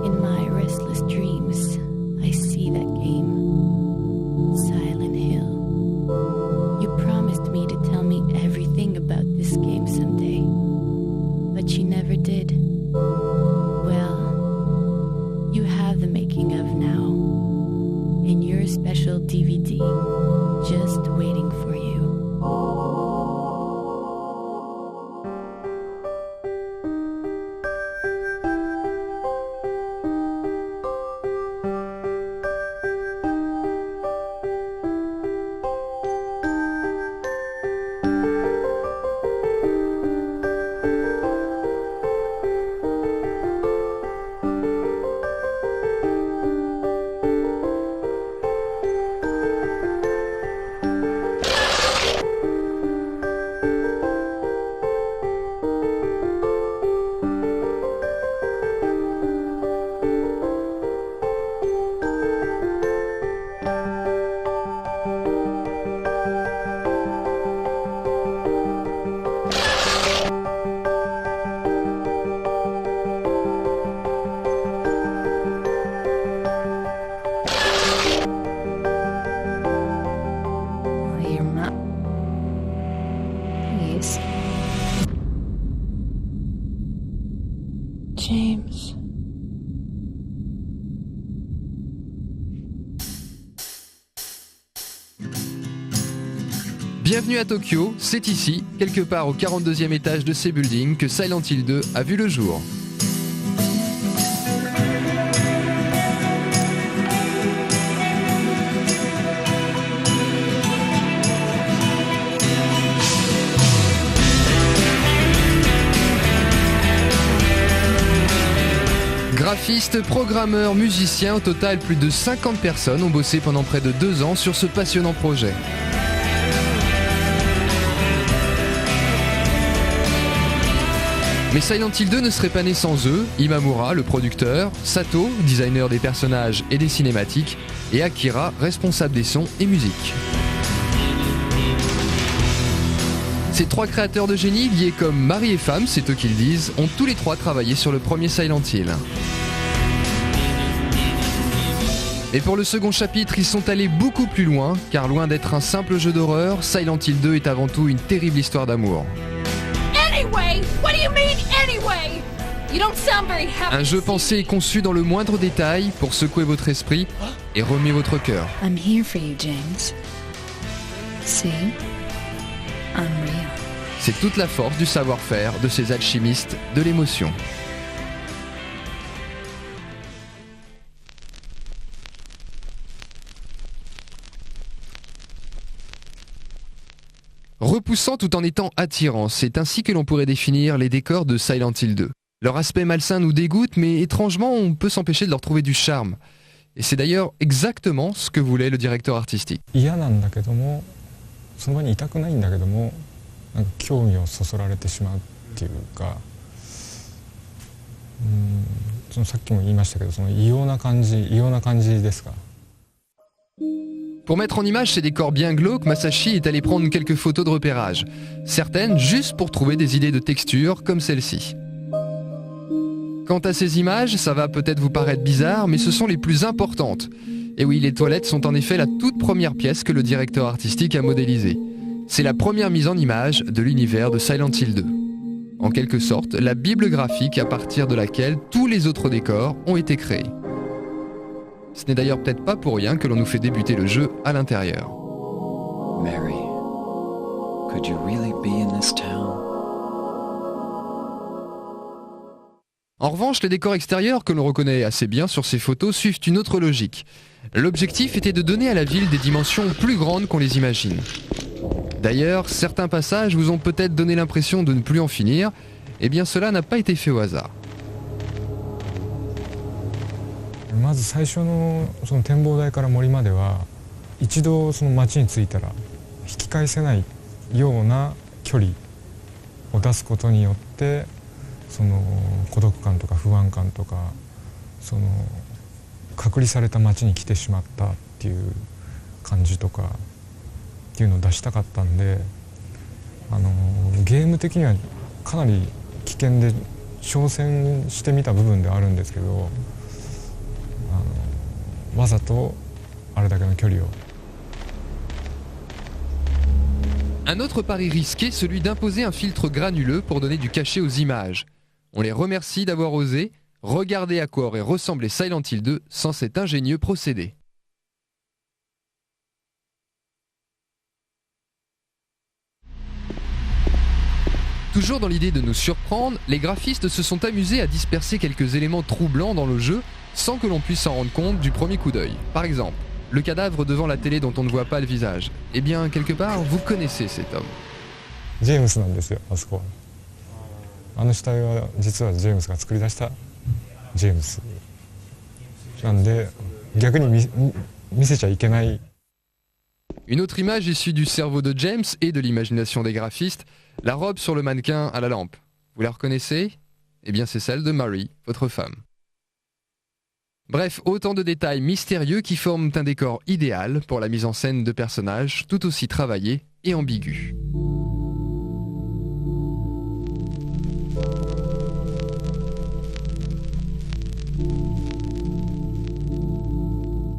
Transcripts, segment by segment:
In my restless dreams, I see that game, Silent Hill. You promised me to tell me everything about this game someday, but you never did. Well, you have the making of now, in your special DVD, just waiting for you. James. Bienvenue à Tokyo, c'est ici, quelque part au 42e étage de ces buildings, que Silent Hill 2 a vu le jour. Graphistes, programmeurs, musiciens, au total plus de 50 personnes ont bossé pendant près de 2 ans sur ce passionnant projet. Mais Silent Hill 2 ne serait pas né sans eux, Imamura, le producteur, Sato, designer des personnages et des cinématiques, et Akira, responsable des sons et musique. Ces 3 créateurs de génie, liés comme mari et femme, c'est eux qui le disent, ont tous les 3 travaillé sur le premier Silent Hill. Et pour le second chapitre, ils sont allés beaucoup plus loin, car loin d'être un simple jeu d'horreur, Silent Hill 2 est avant tout une terrible histoire d'amour. Un jeu pensé et conçu dans le moindre détail pour secouer votre esprit et remuer votre cœur. I'm here for you, James. See? I'm real. C'est toute la force du savoir-faire de ces alchimistes de l'émotion. Repoussant tout en étant attirant, c'est ainsi que l'on pourrait définir les décors de Silent Hill 2. Leur aspect malsain nous dégoûte, mais étrangement, on peut s'empêcher de leur trouver du charme. Et c'est d'ailleurs exactement ce que voulait le directeur artistique. 嫌なんだけども、その場にいたくないんだけども、なんか興味をそそられてしまうっていうか、そのさっきも言いましたけど、その異様な感じですか。Pour mettre en image ces décors bien glauques, Masashi est allé prendre quelques photos de repérage. Certaines juste pour trouver des idées de texture comme celle-ci. Quant à ces images, ça va peut-être vous paraître bizarre, mais ce sont les plus importantes. Et oui, les toilettes sont en effet la toute première pièce que le directeur artistique a modélisée. C'est la première mise en image de l'univers de Silent Hill 2. En quelque sorte, la bible graphique à partir de laquelle tous les autres décors ont été créés. Ce n'est d'ailleurs peut-être pas pour rien que l'on nous fait débuter le jeu à l'intérieur. Mary, could you really be in this town? En revanche, les décors extérieurs que l'on reconnaît assez bien sur ces photos suivent une autre logique. L'objectif était de donner à la ville des dimensions plus grandes qu'on les imagine. D'ailleurs, certains passages vous ont peut-être donné l'impression de ne plus en finir, eh bien cela n'a pas été fait au hasard. まず最初のその展望台から森までは一度その街に着いたら引き返せないような距離を出すことによってその孤独感とか不安感とかその隔離された街に来てしまったっていう感じとかっていうのを出したかったんでゲーム的にはかなり危険で挑戦してみた部分ではあるんですけど、わざとあれだけの距離を。Un autre pari risqué, celui d'imposer un filtre granuleux pour donner du cachet aux images. On les remercie d'avoir osé. Regardez à quoi aurait ressemblé Silent Hill 2 sans cet ingénieux procédé. Toujours dans l'idée de nous surprendre, les graphistes se sont amusés à disperser quelques éléments troublants dans le jeu sans que l'on puisse s'en rendre compte du premier coup d'œil. Par exemple, le cadavre devant la télé dont on ne voit pas le visage. Eh bien, quelque part, vous connaissez cet homme. ジェームスなんですよ、あそこは。あの死体は実はジェームスが作り出したジェームスなんで、逆に見せちゃいけない。Une autre image issue du cerveau de James et de l'imagination des graphistes, la robe sur le mannequin à la lampe. Vous la reconnaissez? Eh bien, c'est celle de Mary, votre femme. Bref, autant de détails mystérieux qui forment un décor idéal pour la mise en scène de personnages tout aussi travaillés et ambigus.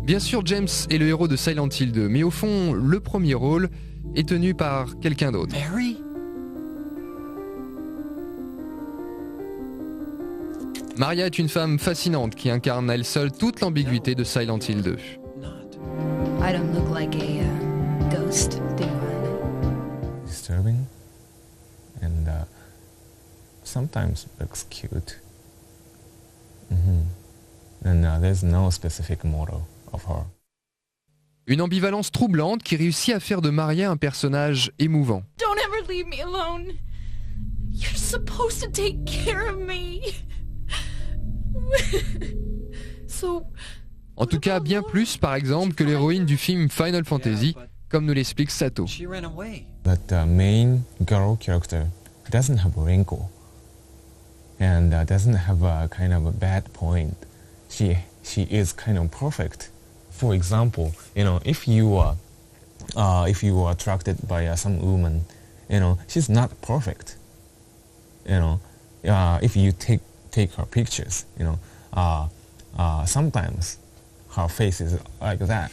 Bien sûr, James est le héros de Silent Hill 2, mais au fond, le premier rôle est tenu par quelqu'un d'autre. Mary? Maria est une femme fascinante qui incarne à elle seule toute l'ambiguïté de Silent Hill 2. I don't look like a ghost, do I? Disturbing and sometimes looks cute. And there's no specific model of her. Une ambivalence troublante qui réussit à faire de Maria un personnage émouvant. Don't ever leave me alone. You're supposed to take care of me. En tout cas, bien plus, par exemple, que l'héroïne du film Final Fantasy, comme nous l'explique Sato. She ran away. But the main girl character doesn't have a wrinkle and doesn't have a kind of a bad point. She is kind of perfect. For example, if you are attracted by some woman, she's not perfect. If you take her pictures, sometimes her face is like that.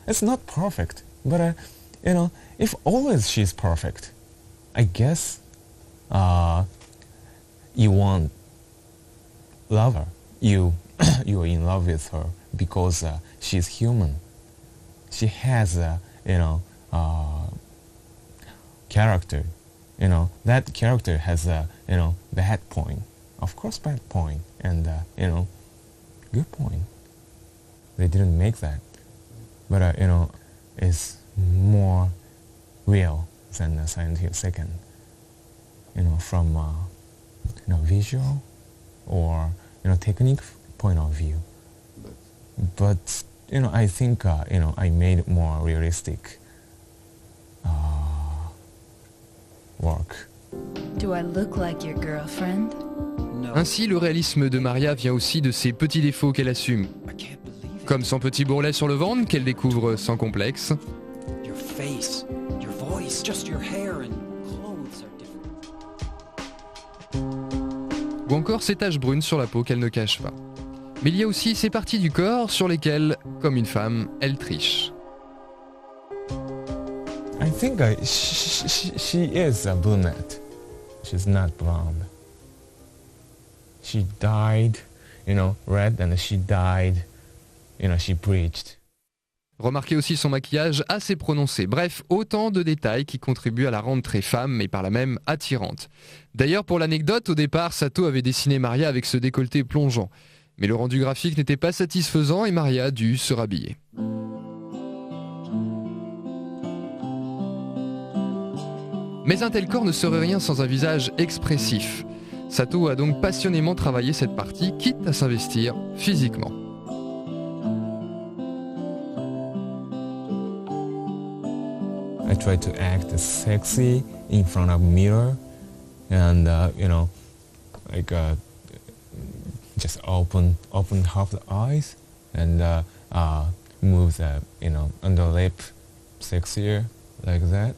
It's not perfect, but if always she's perfect, I guess you want love her. You are in love with her because she's human. She has character. That character has bad point. Of course, bad point and good point. They didn't make that, but it's more real than Silent Hill 2nd. From visual or technique point of view. But I think I made it more realistic work. Do I look like your girlfriend? No. Ainsi, le réalisme de Maria vient aussi de ses petits défauts qu'elle assume, I can't believe it. comme son petit bourrelet sur le ventre qu'elle découvre sans complexe, Your face, your voice, just your hair and clothes are different. ou encore ses taches brunes sur la peau qu'elle ne cache pas. Mais il y a aussi ces parties du corps sur lesquelles, comme une femme, elle triche. I think she is a brunette. She's not blonde. She dyed, red, and she dyed, she bleached. Remarquez aussi son maquillage assez prononcé. Bref, autant de détails qui contribuent à la rendre très femme, mais par là même attirante. D'ailleurs, pour l'anecdote, au départ, Sato avait dessiné Maria avec ce décolleté plongeant. Mais le rendu graphique n'était pas satisfaisant et Maria a dû se rhabiller. Mais un tel corps ne serait rien sans un visage expressif. Sato a donc passionnément travaillé cette partie, quitte à s'investir physiquement. I try to act sexy in front of mirror, and just open half the eyes and move the under lip sexier like that,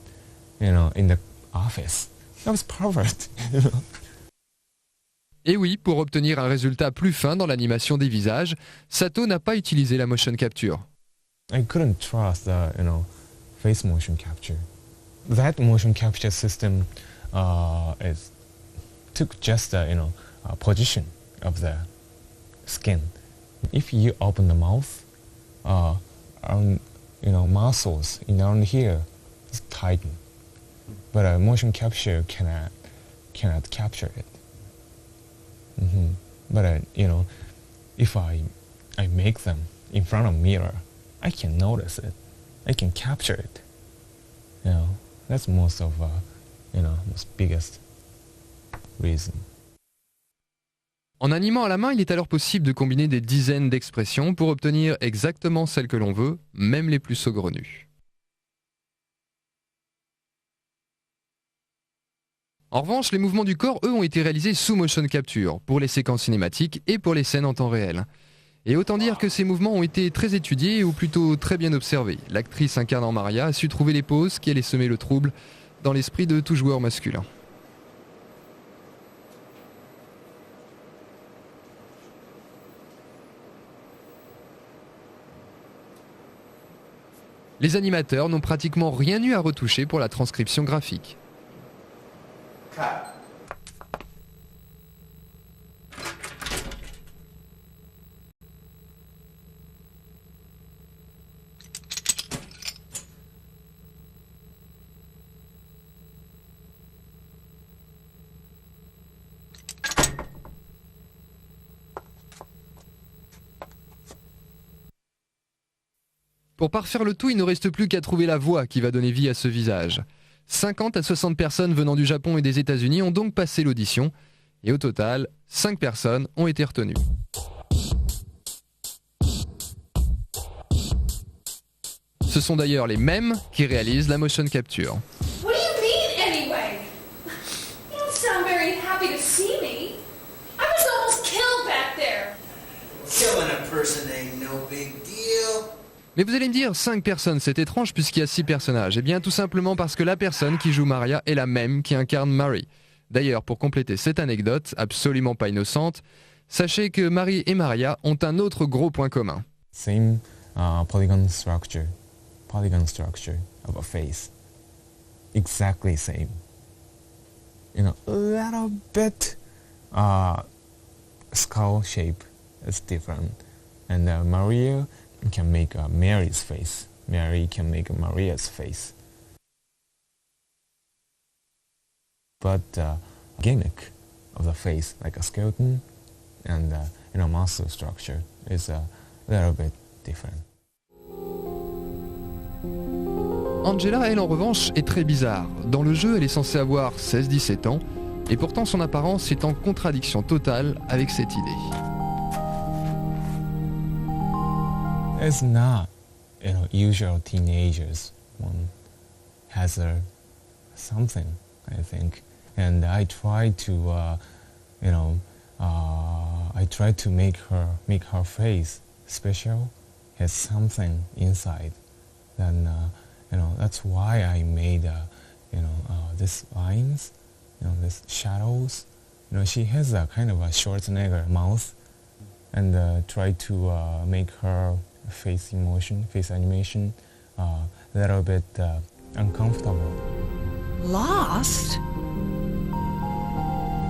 in the office. That was perfect. Et oui, pour obtenir un résultat plus fin dans l'animation des visages, Sato n'a pas utilisé la motion capture. I couldn't trust the face motion capture. That motion capture system took just the position of the skin. If you open the mouth, muscles around here is tighten, but a motion capture cannot capture it. But if I make them in front of mirror, I can notice it. I can capture it. That's most of most biggest reason. En animant à la main, il est alors possible de combiner des dizaines d'expressions pour obtenir exactement celles que l'on veut, même les plus saugrenues. En revanche, les mouvements du corps, eux, ont été réalisés sous motion capture, pour les séquences cinématiques et pour les scènes en temps réel. Et autant dire que ces mouvements ont été très étudiés, ou plutôt très bien observés. L'actrice incarnant Maria a su trouver les poses qui allaient semer le trouble dans l'esprit de tout joueur masculin. Les animateurs n'ont pratiquement rien eu à retoucher pour la transcription graphique. Pour parfaire le tout, il ne reste plus qu'à trouver la voix qui va donner vie à ce visage. 50 à 60 personnes venant du Japon et des États-Unis ont donc passé l'audition, et au total, 5 personnes ont été retenues. Ce sont d'ailleurs les mêmes qui réalisent la motion capture. What do you mean, anyway? You don't sound very happy to see me. I was almost killed back there. Killing a person ain't no big deal. Mais vous allez me dire, 5 personnes, c'est étrange puisqu'il y a 6 personnages. Eh bien tout simplement parce que la personne qui joue Maria est la même qui incarne Mary. D'ailleurs, pour compléter cette anecdote, absolument pas innocente, sachez que Mary et Maria ont un autre gros point commun. Same polygon structure of a face. Exactly same. A little bit skull shape is different. And Maria can make Mary's face. Mary can make Maria's face. But gimmick of the face, like a skeleton and muscle structure, is a little bit different. Angela, elle en revanche, est très bizarre. Dans le jeu, elle est censée avoir 16-17 ans, et pourtant son apparence est en contradiction totale avec cette idée. It's not, usual teenagers. One has something, I think, and I try to, make her face special, has something inside. Then, that's why I made, these lines, these shadows. She has a kind of a Schwarzenegger mouth, and try to make her face animation, a little bit uncomfortable. Lost?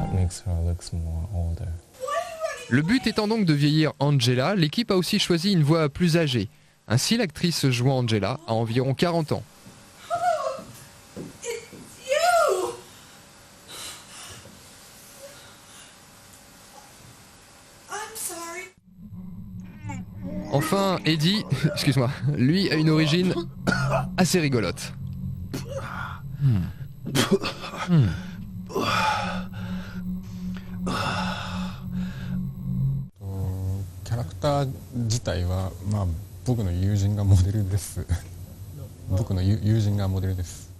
That makes her look more older. Le but étant donc de vieillir Angela, l'équipe a aussi choisi une voix plus âgée. Ainsi, l'actrice jouant Angela a environ 40 ans. Enfin, Eddie, excuse-moi, lui a une origine assez rigolote. キャラクター自体は、僕の友人がモデルです。僕の友人がモデルです。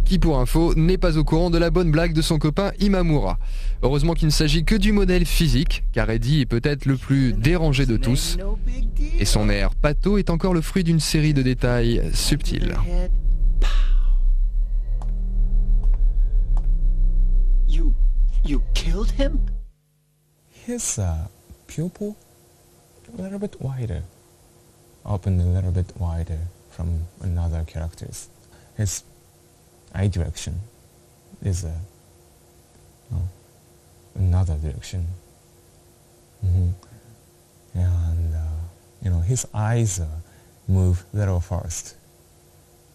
Qui, pour info, n'est pas au courant de la bonne blague de son copain Imamura. Heureusement qu'il ne s'agit que du modèle physique, car Eddie est peut-être le plus dérangé de tous. Et son air pâteau est encore le fruit d'une série de détails subtils. You killed him? His pupil a little bit wider, open a little bit wider from another characters. His eye direction is another direction. And his eyes move a little fast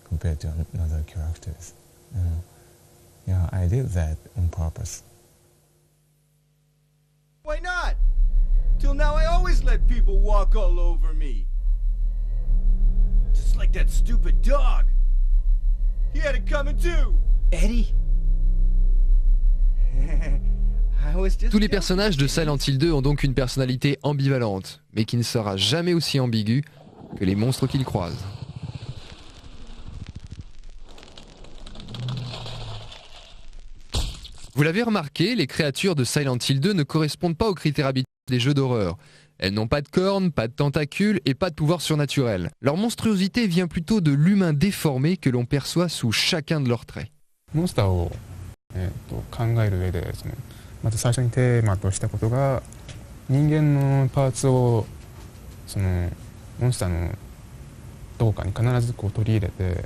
compared to other characters. Yeah, I did that on purpose. Why not? Till now I always let people walk all over me. Just like that stupid dog. He had it coming too. Eddie? I was just Tous les personnages de Silent Hill 2 ont donc une personnalité ambivalente, mais qui ne sera jamais aussi ambiguë que les monstres qu'ils croisent. Vous l'avez remarqué, les créatures de Silent Hill 2 ne correspondent pas aux critères habituels des jeux d'horreur. Elles n'ont pas de cornes, pas de tentacules et pas de pouvoir surnaturel. Leur monstruosité vient plutôt de l'humain déformé que l'on perçoit sous chacun de leurs traits. モンスターを、考える上でまず最初にテーマとしたことが人間のパーツをモンスターのどこかに必ず取り入れて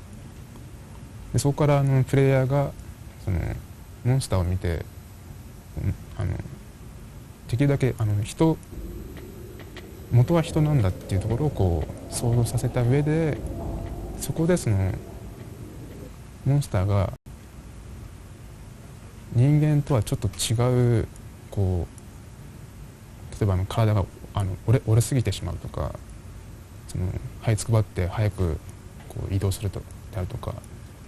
でそこからプレイヤーがモンスターを見てできるだけ元は人なんだっていうところを想像させた上でそこでモンスターが人間とはちょっと違う例えば体が折れすぎてしまうとか這いつくばって早く移動するであるとか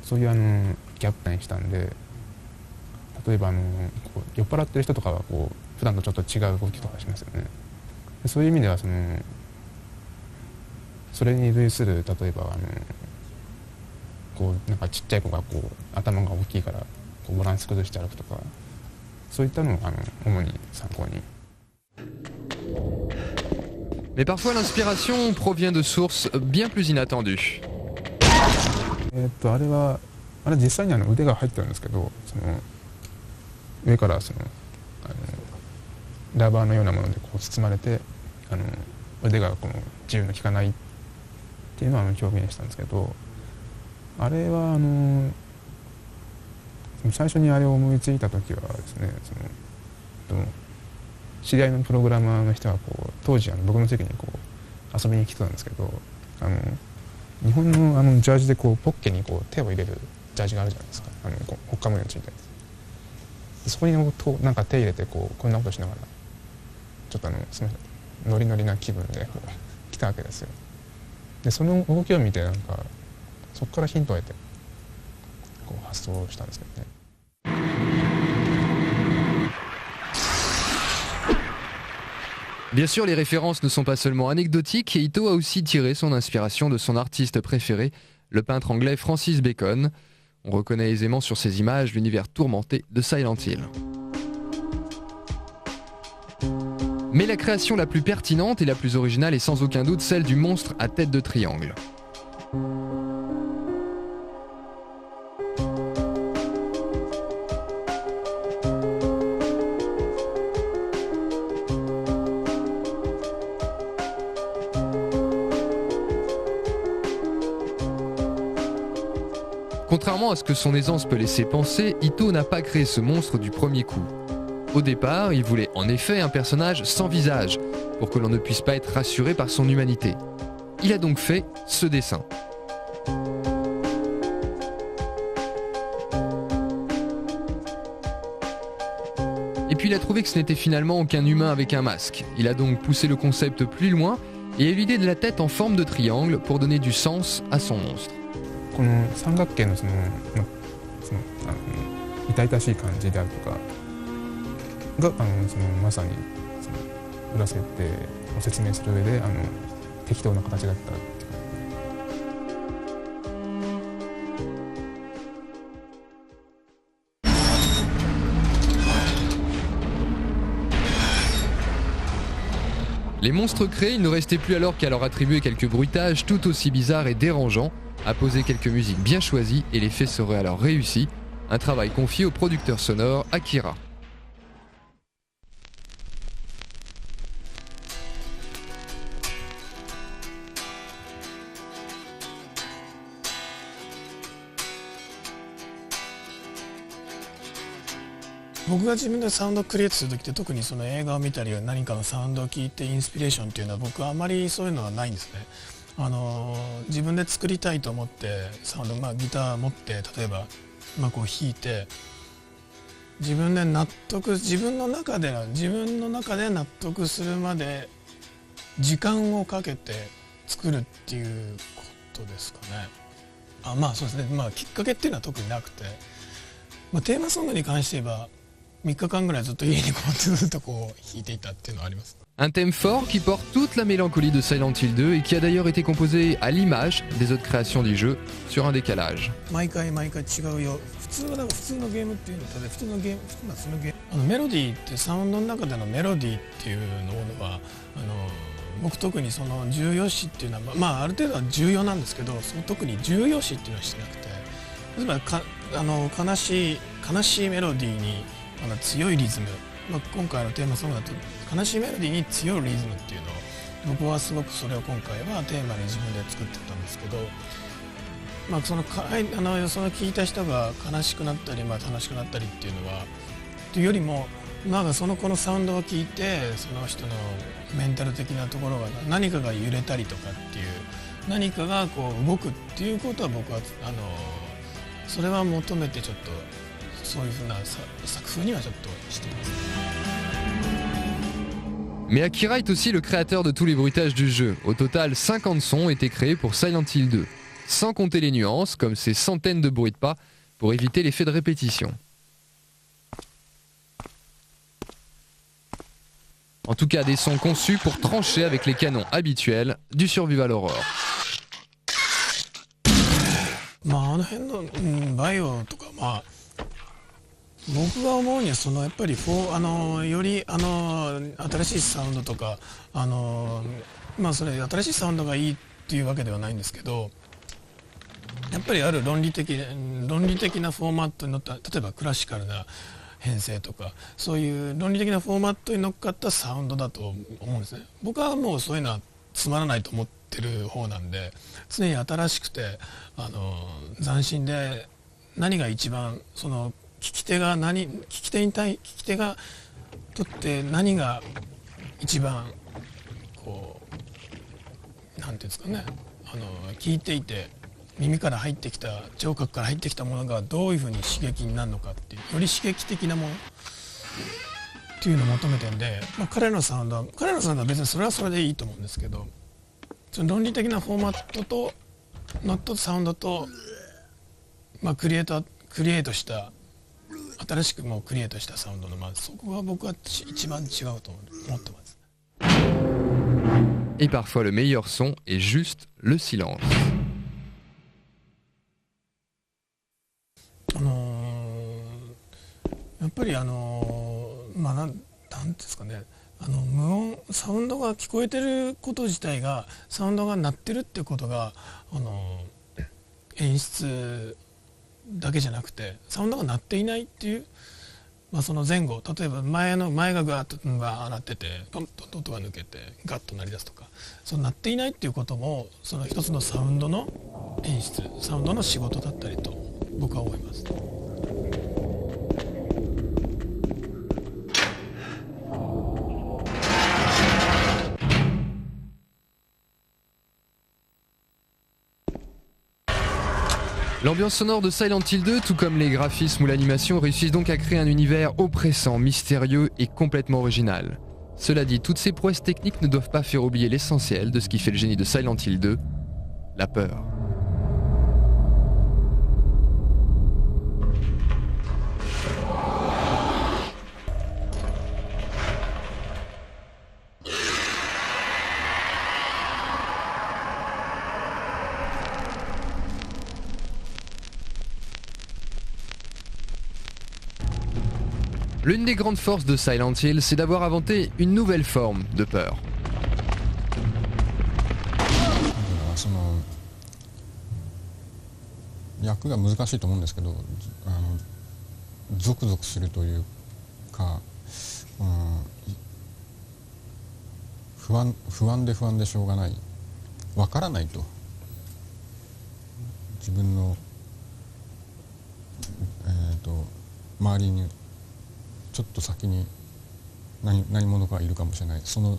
そういうギャップにしたんで例えば酔っ払ってる人とかは普段とちょっと違う動きとかしますよね。そういう意味ではそれに類する例えばなんかちっちゃい子が頭が大きいからバランス崩して歩くとかそういったのを主に参考に。Mais parfois l'inspiration provient de sources bien plus inattendues. あれ実際に腕が入ってるんですけど上からラバーのようなもので包まれて腕が自由の利かないっていうのを表現したんですけどあれは最初にあれを思いついた時はですね知り合いのプログラマーの人が当時僕の席に遊びに来てたんですけど日本のジャージでポッケに手を入れるジャージがあるじゃないですかほっかむようについたやつそこになんか手入れてこんなことしながらちょっとすみませんノリノリな気分で来たわけですよでその動きを見てなんかそこからヒントを得て発想したんですけどね。Bien sûr, les références ne sont pas seulement anecdotiques et Ito a aussi tiré son inspiration de son artiste préféré, le peintre anglais Francis Bacon. On reconnaît aisément sur ces images l'univers tourmenté de Silent Hill. Mais la création la plus pertinente et la plus originale est sans aucun doute celle du monstre à tête de triangle. Contrairement à ce que son aisance peut laisser penser, Ito n'a pas créé ce monstre du premier coup. Au départ, il voulait en effet un personnage sans visage, pour que l'on ne puisse pas être rassuré par son humanité. Il a donc fait ce dessin. Et puis il a trouvé que ce n'était finalement aucun humain avec un masque. Il a donc poussé le concept plus loin et a eu l'idée de la tête en forme de triangle pour donner du sens à son monstre. この三角形の痛々しい感じであるとかがまさに裏設定を説明する上で適当な形だったっていう。Les monstres créés, il ne restait plus alors qu'à leur attribuer quelques bruitages tout aussi bizarres et dérangeants, à poser quelques musiques bien choisies et l'effet serait alors réussi, un travail confié au producteur sonore Akira. 僕が自分でサウンドをクリエイトする時って特にその映画を見たり何かのサウンドを聞いてインスピレーションっていうのは僕はあまりそういうのはないんですね。自分で作りたいと思ってサウンド、ギター持って例えば、こう弾いて自分の中で納得するまで時間をかけて作るっていうことですかね。そうですね。きっかけっていうのは特になくて、テーマソングに関して言えば3日間ぐらいずっと家にこうずっとこう弾いていたっていうのはあります。Un thème fort qui porte toute la mélancolie de Silent Hill 2 et qui a d'ailleurs été composé à l'image des autres créations du jeu sur un décalage. 毎回違うよ。普通のゲームっていうのは普通のゲームメロディーってサウンドの中でのメロディーっていうのは僕特にその重要視っていうのはある程度は重要なんですけど、特に重要視っていうのはしてなくて、例えば悲しいメロディーに強いリズム、今回のテーマソングだと悲しいメロディーに強いリズムっていうのを僕はすごくそれを今回はテーマに自分で作ってたんですけど、その聞いた人が悲しくなったり、楽しくなったりっていうのはというよりもこのサウンドを聞いてその人のメンタル的なところが何かが揺れたりとかっていう何かがこう動くっていうことは僕はそれは求めてちょっとそういうふうな作風にはちょっとしています。Mais Akira est aussi le créateur de tous les bruitages du jeu. Au total, 50 sons ont été créés pour Silent Hill 2, sans compter les nuances, comme ces centaines de bruits de pas, pour éviter l'effet de répétition. En tout cas, des sons conçus pour trancher avec les canons habituels du survival horror. あの辺の、バイオとか僕が思うにはやっぱりより新しいサウンドとかそれ新しいサウンドがいいっていうわけではないんですけど、やっぱりある論理的なフォーマットに乗った例えばクラシカルな編成とかそういう論理的なフォーマットに乗っかったサウンドだと思うんですね。僕はもうそういうのはつまらないと思ってる方なんで、常に新しくて斬新で何が一番聞き手がとって何が一番なんていうんですかね、聞いていて耳から入ってきた聴覚から入ってきたものがどういうふうに刺激になるのかっていうより刺激的なものっていうのを求めてるんで、彼らのサウンドは別にそれはそれでいいと思うんですけど、その論理的なフォーマットとノットサウンドと、クリエイトした新しくクリエイトしたサウンドのそこが僕は一番違うと思ってます。Et parfois le meilleur son est juste le silence. やっぱりなんですかね、無音サウンドが聞こえてること自体がサウンドが鳴ってるってことが演出だけじゃなくてサウンドが鳴っていないっていう、その前後例えば前がガーッと鳴っててポンと音が抜けてガッと鳴り出すとか、その鳴っていないっていうこともその一つのサウンドの演出サウンドの仕事だったりと僕は思います。L'ambiance sonore de Silent Hill 2, tout comme les graphismes ou l'animation, réussissent donc à créer un univers oppressant, mystérieux et complètement original. Cela dit, toutes ces prouesses techniques ne doivent pas faire oublier l'essentiel de ce qui fait le génie de Silent Hill 2, la peur. L'une des grandes forces de Silent Hill, c'est d'avoir inventé une nouvelle forme de peur. 役が難しいと思うんですけど、ゾクゾクするというか、不安でしょうがない、わからないと、自分の周りにちょっと先に何者かいるかもしれない。そ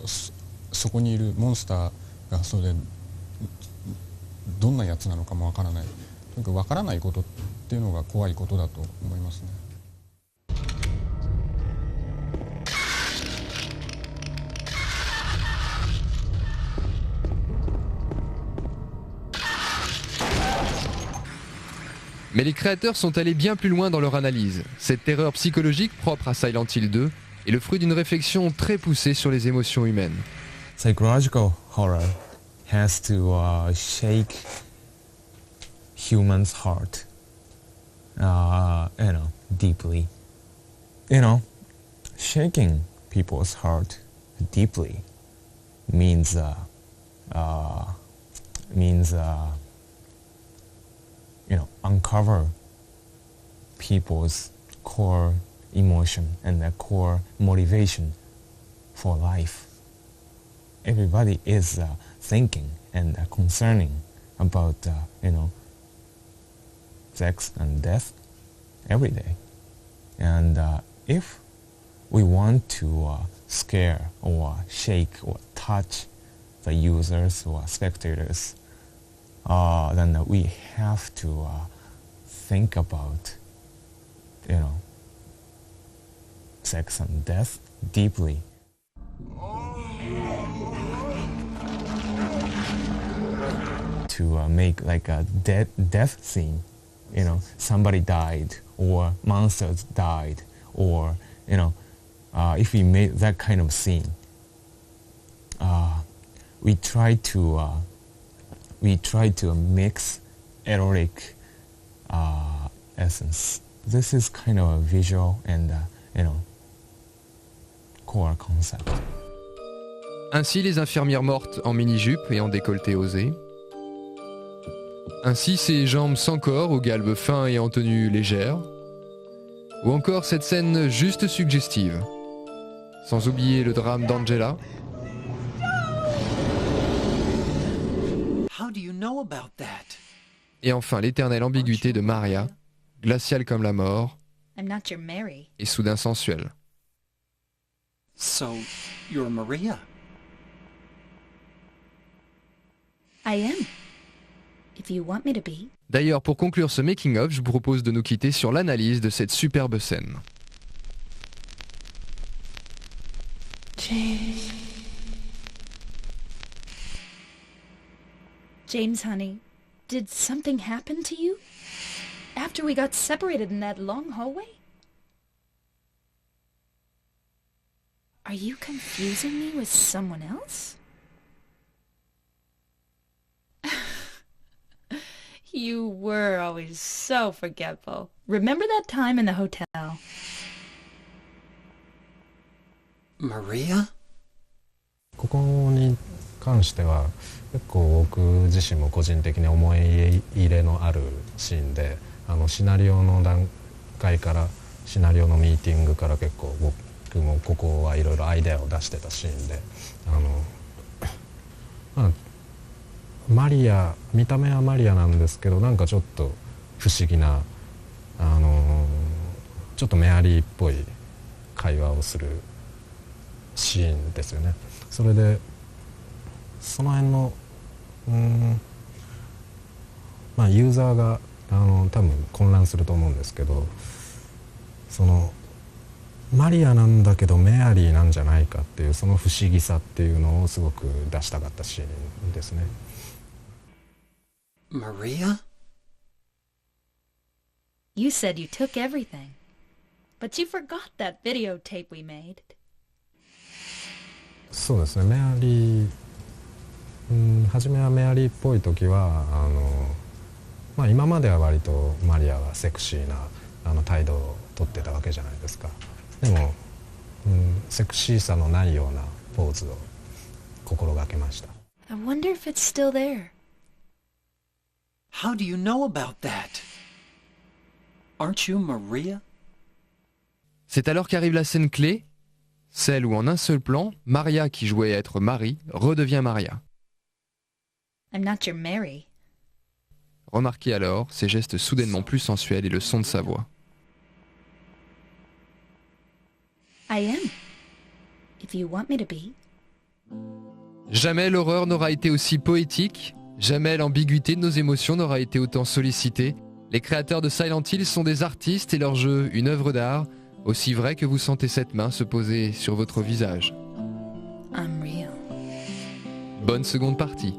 こにいるモンスターがそれでどんなやつなのかもわからない。とにかくわからないことっていうのが怖いことだと思いますね。Mais les créateurs sont allés bien plus loin dans leur analyse. Cette terreur psychologique propre à Silent Hill 2 est le fruit d'une réflexion très poussée sur les émotions humaines. Psychological horror has to shake humans' heart, deeply. Shaking people's heart deeply means uncover people's core emotion and their core motivation for life. Everybody is thinking and concerning about, sex and death every day. And if we want to scare or shake or touch the users or spectators, then we have to think about, sex and death deeply. To make like a death scene, somebody died or monsters died, or if we made that kind of scene, we try to mix erotic essence. This is kind of a visual and core concept. Ainsi les infirmières mortes en mini-jupe et en décolleté osé. Ainsi ces jambes sans corps au galbe fin et en tenue légère. Ou encore cette scène juste suggestive. Sans oublier le drame d'Angela. How do you know about that? Et enfin l'éternelle ambiguïté de Maria, glaciale comme la mort, I'm not your Mary. et soudain sensuelle. So, you're Maria? I am. If you want me to be. D'ailleurs, pour conclure ce making-of, je vous propose de nous quitter sur l'analyse de cette superbe scène. James, honey, did something happen to you? After we got separated in that long hallway? Are you confusing me with someone else? You were always so forgetful. Remember that time in the hotel? Maria? ここに関しては結構僕自身も個人的に思い入れのあるシーンで、シナリオの段階からシナリオのミーティングから結構僕もここはいろいろアイデアを出してたシーンで、マリア、見た目はマリアなんですけど、なんかちょっと不思議な、ちょっとメアリーっぽい会話をするシーンですよね。それでその辺のユーザーが多分混乱すると思うんですけど、そのマリアなんだけどメアリーなんじゃないかっていうその不思議さっていうのをすごく出したかったシーンですね。Maria? You said you took everything, but you forgot that videotape we made. そうですね、メアリー、初めはメアリーっぽい時は今までは割とマリアはセクシーな態度をとってたわけじゃないですか。でも、セクシーさのないようなポーズを心がけました。I wonder if it's still there. How do you know about that? Aren't you Maria? C'est alors qu'arrive la scène clé, celle où en un seul plan, Maria qui jouait être Marie redevient Maria. I'm not your Mary. Remarquez alors ses gestes soudainement plus sensuels et le son de sa voix. I am. If you want me to be. Jamais l'horreur n'aura été aussi poétique, jamais l'ambiguïté de nos émotions n'aura été autant sollicitée. Les créateurs de Silent Hill sont des artistes et leur jeu une œuvre d'art, aussi vrai que vous sentez cette main se poser sur votre visage. I'm real. Bonne seconde partie.